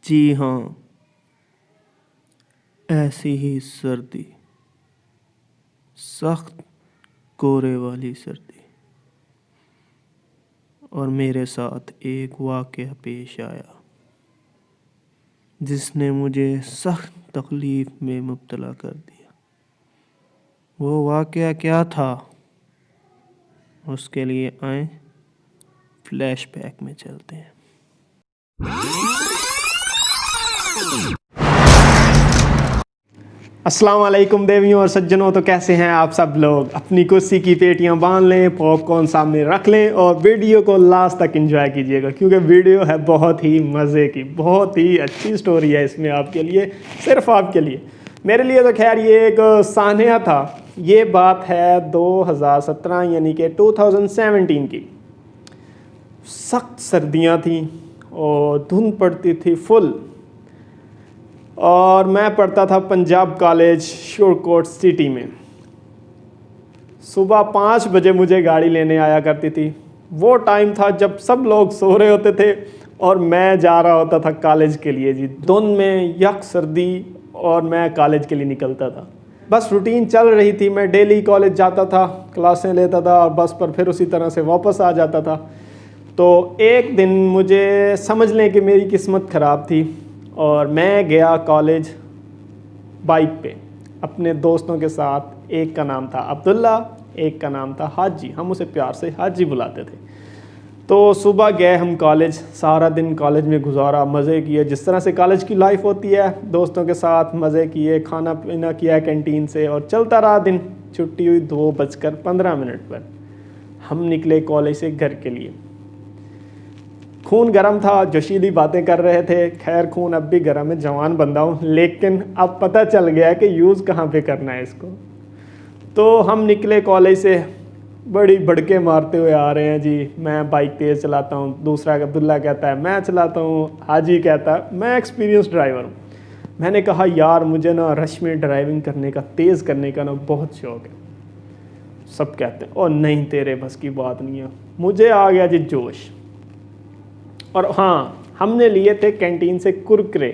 जी हाँ, ऐसी ही सर्दी, सख्त कोहरे वाली सर्दी। और मेरे साथ एक वाक़या पेश आया जिसने मुझे सख्त तकलीफ़ में मुब्तला कर दिया। वो वाक़या क्या था, उसके लिए आए फ्लैशबैक में चलते हैं। अस्सलाम वालेकुम देवियों और सज्जनों। तो कैसे हैं आप सब लोग? अपनी कुर्सी की पेटियां बांध लें, पॉपकॉर्न सामने रख लें और वीडियो को लास्ट तक एंजॉय कीजिएगा, क्योंकि वीडियो है बहुत ही मज़े की, बहुत ही अच्छी स्टोरी है इसमें आपके लिए, सिर्फ आपके लिए। मेरे लिए तो खैर ये एक सान्या था। ये बात है 2017 यानी कि 2017 की। सख्त सर्दियाँ थी और धुंध पड़ती थी फुल, और मैं पढ़ता था पंजाब कॉलेज शोरकोट सिटी में। सुबह 5 बजे मुझे गाड़ी लेने आया करती थी। वो टाइम था जब सब लोग सो रहे होते थे और मैं जा रहा होता था कॉलेज के लिए जी। धुंध में यक सर्दी और मैं कॉलेज के लिए निकलता था। बस रूटीन चल रही थी। मैं डेली कॉलेज जाता था, क्लासें लेता था और बस पर फिर उसी तरह से वापस आ जाता था। तो एक दिन मुझे समझ लें कि मेरी किस्मत ख़राब थी और मैं गया कॉलेज बाइक पे अपने दोस्तों के साथ। एक का नाम था अब्दुल्ला, एक का नाम था हाजी। हम उसे प्यार से हाजी बुलाते थे। तो सुबह गए हम कॉलेज, सारा दिन कॉलेज में गुजारा, मज़े किए जिस तरह से कॉलेज की लाइफ होती है। दोस्तों के साथ मज़े किए, खाना पीना किया कैंटीन से और चलता रहा दिन। छुट्टी हुई 2:15 पर। हम निकले कॉलेज से घर के लिए। खून गर्म था, जोशीली बातें कर रहे थे। खैर खून अब भी गर्म है, जवान बंदा हूँ, लेकिन अब पता चल गया कि यूज़ कहाँ पे करना है इसको। तो हम निकले कॉलेज से, बड़ी भड़के मारते हुए आ रहे हैं जी। मैं बाइक तेज़ चलाता हूँ, दूसरा अब्दुल्ला कहता है मैं चलाता हूँ, हाजी कहता है मैं एक्सपीरियंस ड्राइवर हूँ। मैंने कहा यार मुझे ना रश में ड्राइविंग करने का, तेज़ करने का ना बहुत शौक़ है। सब कहते हैं और नहीं तेरे बस की बात नहीं है। मुझे आ गया जी जोश। और हाँ, हमने लिए थे कैंटीन से कुरकुरे,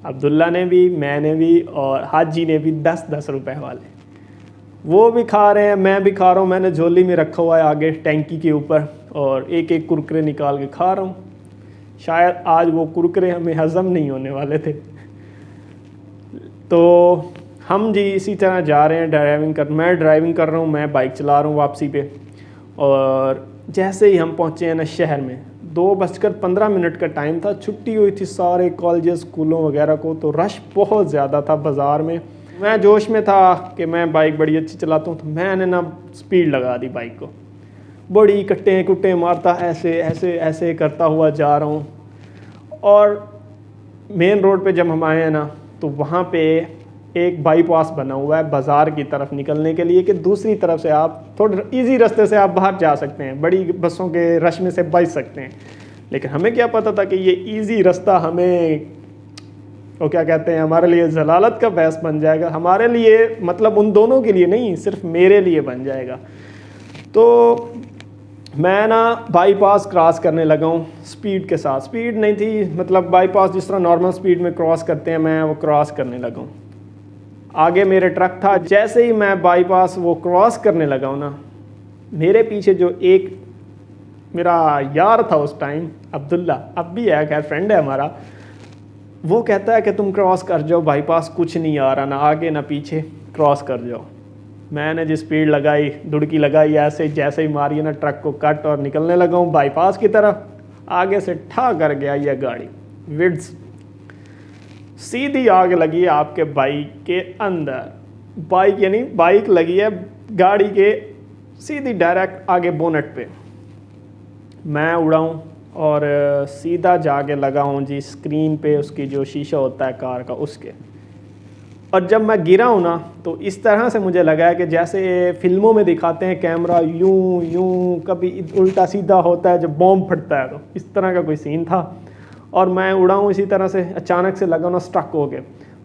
अब्दुल्ला ने भी, मैंने भी और हाजी ने भी 10-10 रुपए वाले। वो भी खा रहे हैं, मैं भी खा रहा हूँ। मैंने झोली में रखा हुआ है आगे टैंकी के ऊपर और एक एक कुरकुरे निकाल के खा रहा हूँ। शायद आज वो कुरकुरे हमें हज़म नहीं होने वाले थे। तो हम जी इसी तरह जा रहे हैं मैं ड्राइविंग कर रहा हूँ, मैं बाइक चला रहा हूँ वापसी पे। और जैसे ही हम पहुँचे हैं ना शहर में, 2:15 का टाइम था। छुट्टी हुई थी सारे कॉलेजेस स्कूलों वगैरह को, तो रश बहुत ज़्यादा था बाज़ार में। मैं जोश में था कि मैं बाइक बड़ी अच्छी चलाता हूँ, तो मैंने ना स्पीड लगा दी बाइक को। बड़ी कट्टे कुट्टे मारता ऐसे ऐसे ऐसे करता हुआ जा रहा हूँ। और मेन रोड पे जब हम आए हैं ना, तो वहाँ पे एक बाईपास बना हुआ है बाज़ार की तरफ निकलने के लिए, कि दूसरी तरफ से आप थोड़े इजी रास्ते से आप बाहर जा सकते हैं, बड़ी बसों के रश में से बच सकते हैं। लेकिन हमें क्या पता था कि ये इजी रास्ता हमें, वो क्या कहते हैं, हमारे लिए जलालत का बहस बन जाएगा। हमारे लिए मतलब उन दोनों के लिए नहीं, सिर्फ मेरे लिए बन जाएगा। तो मैं ना बाईपास क्रॉस करने लगा हूँ स्पीड के साथ। स्पीड नहीं थी, मतलब बाईपास जिस तरह नॉर्मल स्पीड में क्रॉस करते हैं, मैं वो क्रॉस करने लगा हूँ। आगे मेरे ट्रक था। जैसे ही मैं बाईपास वो क्रॉस करने लगा हूँ ना, मेरे पीछे जो एक मेरा यार था उस टाइम, अब्दुल्ला, अब भी है खैर, फ्रेंड है हमारा, वो कहता है कि तुम क्रॉस कर जाओ, बाईपास कुछ नहीं आ रहा, ना आगे ना पीछे, क्रॉस कर जाओ। मैंने जो स्पीड लगाई, दुड़की लगाई, ऐसे जैसे ही मारी ना ट्रक को कट और निकलने लगा हूँ बाईपास की तरफ। आगे से ठा कर गया यह गाड़ी, विड्स सीधी आग लगी है आपके बाइक के अंदर। बाइक यानी बाइक लगी है गाड़ी के सीधी डायरेक्ट आगे बोनट पे। मैं उड़ा हूँ और सीधा जाके लगा हूँ जी स्क्रीन पे, उसकी जो शीशा होता है कार का उसके। और जब मैं गिरा हूँ ना, तो इस तरह से मुझे लगा है कि जैसे फिल्मों में दिखाते हैं कैमरा यूं यूं कभी उल्टा सीधा होता है जब बॉम्ब फटता है, तो इस तरह का कोई सीन था। और मैं उड़ा हूँ इसी तरह से, अचानक से लगा ना स्टक हो गए,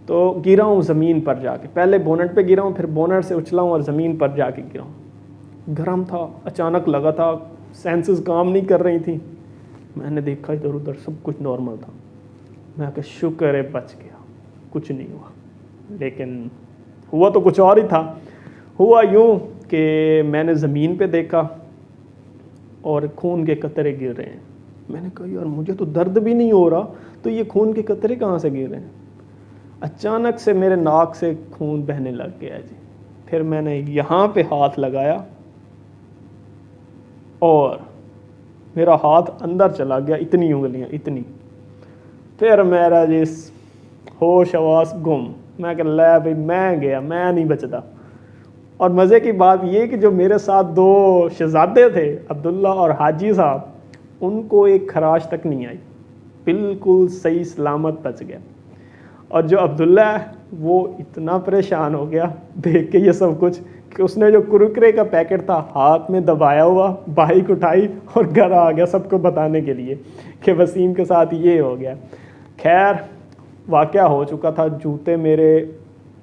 तो गिरा हूँ ज़मीन पर जाके। पहले बोनट पे गिरा हूँ, फिर बोनट से उछला हूँ और ज़मीन पर जाके गिरा हूँ। गर्म था, अचानक लगा था, सेंसेस काम नहीं कर रही थी। मैंने देखा इधर उधर, सब कुछ नॉर्मल था। मैं कहा शुक्र है बच गया, कुछ नहीं हुआ। लेकिन हुआ तो कुछ और ही था। हुआ यूँ कि मैंने ज़मीन पे देखा और खून के कतरे गिर रहे हैं। मैंने कहा यार मुझे तो दर्द भी नहीं हो रहा, तो ये खून के कतरे कहाँ से गिर रहे हैं। अचानक से मेरे नाक से खून बहने लग गया जी। फिर मैंने यहाँ पे हाथ लगाया और मेरा हाथ अंदर चला गया, इतनी उंगलियाँ इतनी। फिर मेरा जिस होश आवास गुम। मैं कह लै भाई मैं गया, मैं नहीं बचता। और मज़े की बात ये कि जो मेरे साथ दो शहजादे थे, अब्दुल्ला और हाजी साहब, उनको एक खराश तक नहीं आई, बिल्कुल सही सलामत बच गया। और जो अब्दुल्ला है वो इतना परेशान हो गया देख के ये सब कुछ कि उसने जो कुरकुरे का पैकेट था हाथ में दबाया हुआ, बाइक उठाई और घर आ गया सबको बताने के लिए कि वसीम के साथ ये हो गया। खैर वाक़या हो चुका था। जूते मेरे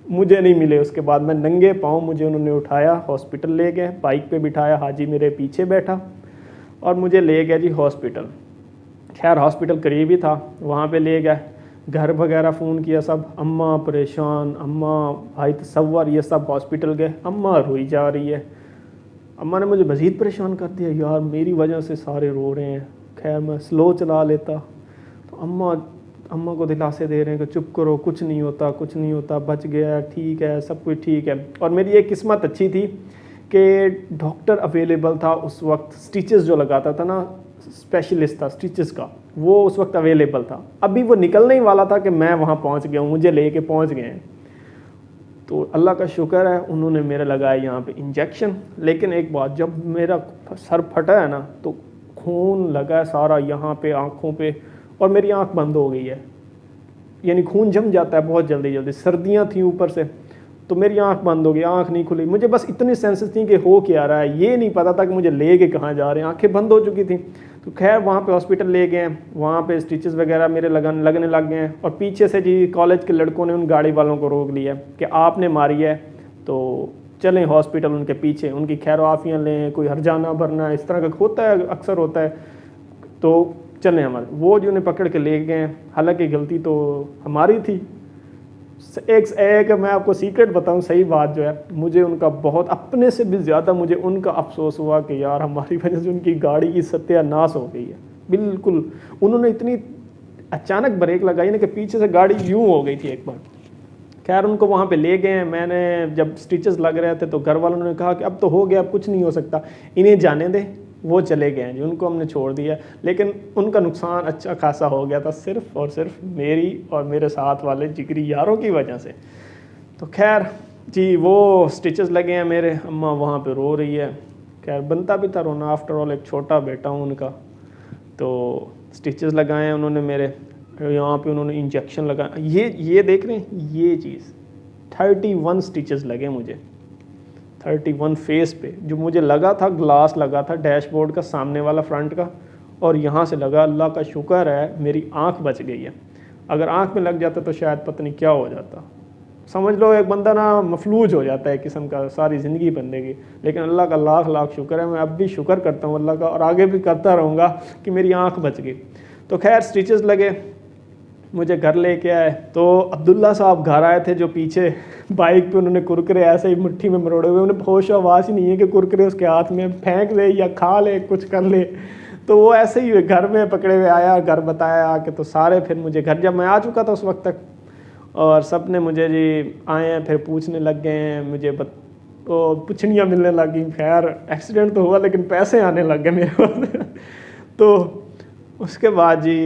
मुझे नहीं मिले। उसके बाद मैं नंगे पाँव, मुझे उन्होंने उठाया, हॉस्पिटल ले गए, बाइक पे बिठाया, हाजी मेरे पीछे बैठा और मुझे ले गया जी हॉस्पिटल। खैर हॉस्पिटल करीब ही था, वहाँ पे ले गए। घर वगैरह फ़ोन किया सब, अम्मा परेशान, अम्मा भाई तसव्वुर, ये सब हॉस्पिटल गए। अम्मा रोई जा रही है। अम्मा ने मुझे मज़ीद परेशान कर दिया, यार मेरी वजह से सारे रो रहे हैं। खैर मैं स्लो चला लेता तो अम्मा को दिलासे दे रहे हैं कि चुप करो, कुछ नहीं होता, कुछ नहीं होता, बच गया, ठीक है, सब कुछ ठीक है। और मेरी एक किस्मत अच्छी थी कि डॉक्टर अवेलेबल था उस वक्त। स्टिचेस जो लगाता था ना, स्पेशलिस्ट था स्टिचेस का, वो उस वक्त अवेलेबल था। अभी वो निकलने ही वाला था कि मैं वहाँ पहुँच गया हूँ, मुझे लेके पहुँच गए हैं। तो अल्लाह का शुक्र है, उन्होंने मेरे लगाया यहाँ पे इंजेक्शन। लेकिन एक बात, जब मेरा सर फटा है ना तो खून लगा है सारा यहाँ पे, आँखों पे, और मेरी आँख बंद हो गई है। यानी खून जम जाता है बहुत जल्दी जल्दी। सर्दियाँ थी ऊपर से, तो मेरी आंख बंद हो गई, आंख नहीं खुली। मुझे बस इतनी सेंसेस थी कि हो क्या रहा है, ये नहीं पता था कि मुझे ले के कहाँ जा रहे हैं, आंखें बंद हो चुकी थी। तो खैर वहाँ पे हॉस्पिटल ले गए, वहाँ पे स्टिचेस वगैरह मेरे लगने लग गए हैं। और पीछे से जी कॉलेज के लड़कों ने उन गाड़ी वालों को रोक लिया कि आपने मारी है तो चलें हॉस्पिटल उनके पीछे, उनकी खैरवाफियाँ लें, कोई हरजाना भरना, इस तरह का होता है, अक्सर होता है, तो चलें हमारे। वो जो उन्हें पकड़ के ले गए। हालांकि गलती तो हमारी थी। एक मैं आपको सीक्रेट बताऊं, सही बात जो है, मुझे उनका बहुत, अपने से भी ज़्यादा मुझे उनका अफसोस हुआ कि यार हमारी वजह से उनकी गाड़ी की सत्यानाश हो गई है। बिल्कुल उन्होंने इतनी अचानक ब्रेक लगाई ना कि पीछे से गाड़ी यूँ हो गई थी एक बार। खैर उनको वहाँ पे ले गए। मैंने जब स्टिचेस लग रहे थे तो घर वालों ने कहा कि अब तो हो गया, अब कुछ नहीं हो सकता, इन्हें जाने दें। वो चले गए हैं जी, उनको हमने छोड़ दिया। लेकिन उनका नुकसान अच्छा खासा हो गया था, सिर्फ़ और सिर्फ मेरी और मेरे साथ वाले जिगरी यारों की वजह से। तो खैर जी वो स्टिचेस लगे हैं मेरे, अम्मा वहाँ पे रो रही है। खैर बनता भी था रोना, आफ्टर ऑल एक छोटा बेटा हूँ उनका। तो स्टिचेस लगाए हैं उन्होंने मेरे, यहाँ पे उन्होंने इंजेक्शन लगाया। ये देख रहे हैं, ये चीज़ 31 स्टिचेस लगे मुझे, 31 फेस पे। जो मुझे लगा था, ग्लास लगा था डैशबोर्ड का सामने वाला फ्रंट का, और यहाँ से लगा। अल्लाह का शुक्र है मेरी आंख बच गई है। अगर आंख में लग जाता तो शायद पता नहीं क्या हो जाता। समझ लो एक बंदा ना मफलूज हो जाता है किस्म का, सारी ज़िंदगी बंदे की। लेकिन अल्लाह का लाख लाख शुक्र है, मैं अब भी शुक्र करता हूँ अल्लाह का, और आगे भी करता रहूँगा कि मेरी आँख बच गई। तो खैर स्टिचेस लगे, मुझे घर लेके आए। तो अब्दुल्ला साहब घर आए थे, जो पीछे बाइक पे उन्होंने कुरकुरे ऐसे ही मुट्ठी में मरोड़े हुए, उन्हें होश आवाज़ ही नहीं है कि कुरकुरे उसके हाथ में फेंक दे या खा ले, कुछ कर ले। तो वो ऐसे ही घर में पकड़े हुए आया, घर बताया आके। तो सारे फिर मुझे घर, जब मैं आ चुका था उस वक्त तक, और सब ने मुझे जी आए हैं फिर पूछने लग गए हैं मुझे, तो पुछनियाँ मिलने लग गई। खैर एक्सीडेंट तो हुआ लेकिन पैसे आने लग गए मेरे पास। तो उसके बाद जी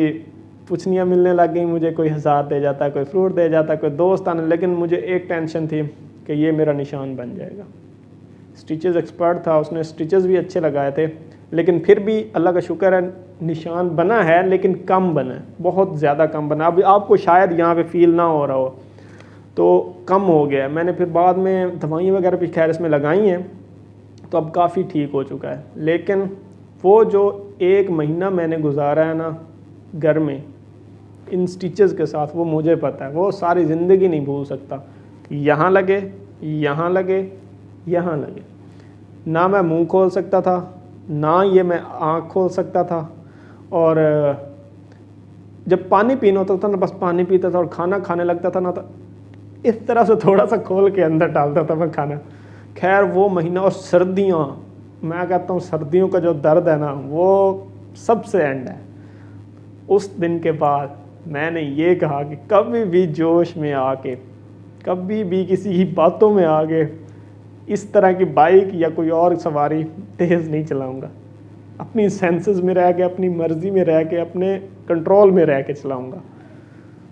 पुछनियाँ मिलने लग गई मुझे, कोई 1000 दे जाता, कोई फ्रूट दे जाता, कोई दोस्त आने। लेकिन मुझे एक टेंशन थी कि ये मेरा निशान बन जाएगा। स्टिचेस एक्सपर्ट था, उसने स्टिचेस भी अच्छे लगाए थे, लेकिन फिर भी अल्लाह का शुक्र है निशान बना है, लेकिन कम बना है, बहुत ज़्यादा कम बना। अभी आपको शायद यहाँ पे फील ना हो रहा हो, तो कम हो गया। मैंने फिर बाद में दवाइयाँ वगैरह भी खैर इसमें लगाई हैं, तो अब काफ़ी ठीक हो चुका है। लेकिन वो जो 1 महीना मैंने गुजारा है ना घर में इन स्टिचेस के साथ, वो मुझे पता है, वो सारी ज़िंदगी नहीं भूल सकता। यहाँ लगे, यहाँ लगे, यहाँ लगे, ना मैं मुंह खोल सकता था, ना ये मैं आँख खोल सकता था। और जब पानी पीना होता था ना, बस पानी पीता था और खाना खाने लगता था ना, तो इस तरह से थोड़ा सा खोल के अंदर डालता था मैं खाना। खैर वो महीना, और सर्दियाँ, मैं कहता हूँ सर्दियों का जो दर्द है ना वो सबसे एंड है। उस दिन के बाद मैंने ये कहा कि कभी भी जोश में आके, कभी भी किसी की बातों में आके इस तरह की बाइक या कोई और सवारी तेज़ नहीं चलाऊँगा। अपनी सेंसेस में रह के, अपनी मर्ज़ी में रह के, अपने कंट्रोल में रह के चलाऊँगा।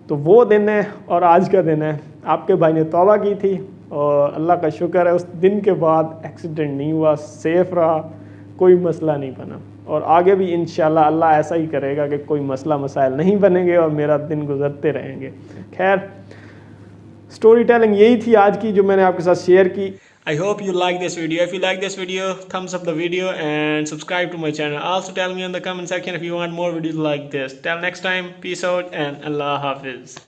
तो वो दिन है और आज का दिन है। आपके भाई ने तौबा की थी और अल्लाह का शुक्र है उस दिन के बाद एक्सीडेंट नहीं हुआ, सेफ़ रहा, कोई मसला नहीं बना। और आगे भी इंशाल्लाह अल्लाह ऐसा ही करेगा कि कोई मसला मसाइल नहीं बनेंगे और मेरा दिन गुजरते रहेंगे। खैर, स्टोरी टेलिंग यही थी आज की जो मैंने आपके साथ शेयर की। I hope you like this video. If you like this video, thumbs up the video and subscribe to my channel. Also tell me in the comment section if you want more videos like this. Till next time, peace out and Allah Hafiz.